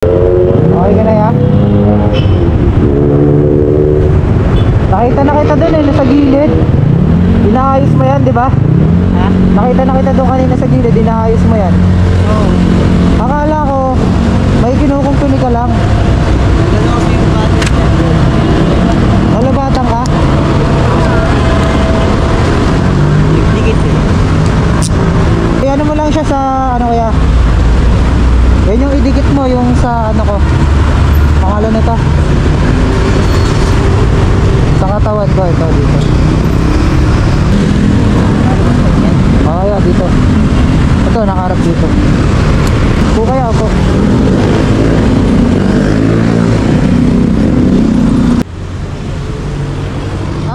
Okay ka na ya? Nakita dun eh, nasa gilid. Inaayos mo yan, di ba? Ha? Nakita doon kanina sa gilid, inaayos mo yan. Oo. Akala ko, may kinukumpuni ka lang. Gano'n kasi yung budget niya. Nalabatan ka? Dikit eh. Ano mo lang siya sa, ano kaya? Yan yung idikit mo, yung sa, ano ko. Pangalan nito. Sa katawan ko, ito, dito. Oo, yan, dito. Ito, nakaharap dito. Upo kaya, upo.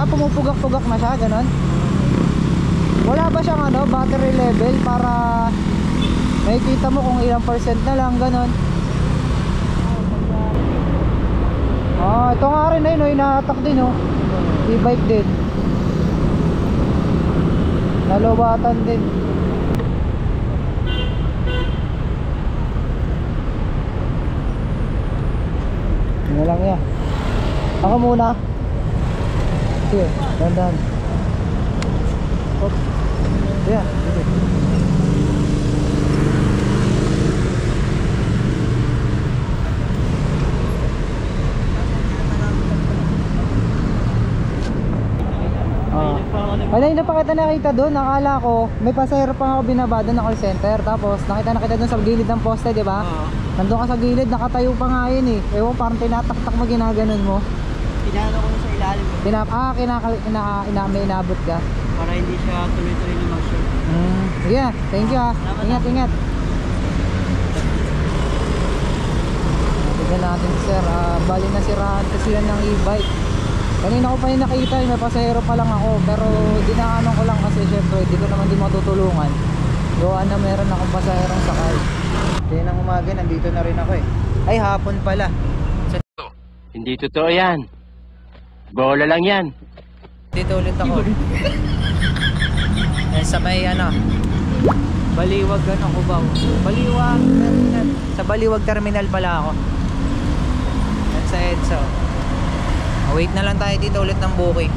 Pumupugak-pugak na siya, ganon. Wala ba siyang ano, battery level para makikita mo kung ilang percent na lang, ganon. Ito nga rin ayun, inahatak din oh. E-bike din. Nalobatan din. Ano lang yan. Ako muna. Sige, dandan. Oops. Yeah, sige. Kanina pa kita nakita doon, nakala ko may pasahero pa ako binaba doon na call center. Tapos nakita doon sa gilid ng poste, di ba? Nandun ka sa gilid, nakatayo pa nga yun eh. Ewan, parang tinataktak mo, ginaganon mo. Pinano ko sa ilalim. May inabot ka. Para hindi siya tuloy-tuloy na mag-short. Sige, thank you ha. Ingat. Tignan natin sir, bali na sirahan kasi yan ng e-bike. Kanina ko pa yung nakita, may pasahero pa lang ako. Pero dinaanan ko lang kasi syempre di ko naman matutulungan. Gawa na meron akong pasaherong sakay. Kaya ng umaga, nandito na rin ako eh. Ay, hapon pala. Hindi totoo yan. Bola lang yan. Dito ulit ako. Sa may ano, Baliwag ano ko ba? Baliwag terminal. Sa Baliwag terminal pala ako. Yan sa EDSA. Wait na lang tayo dito ulit ng booking.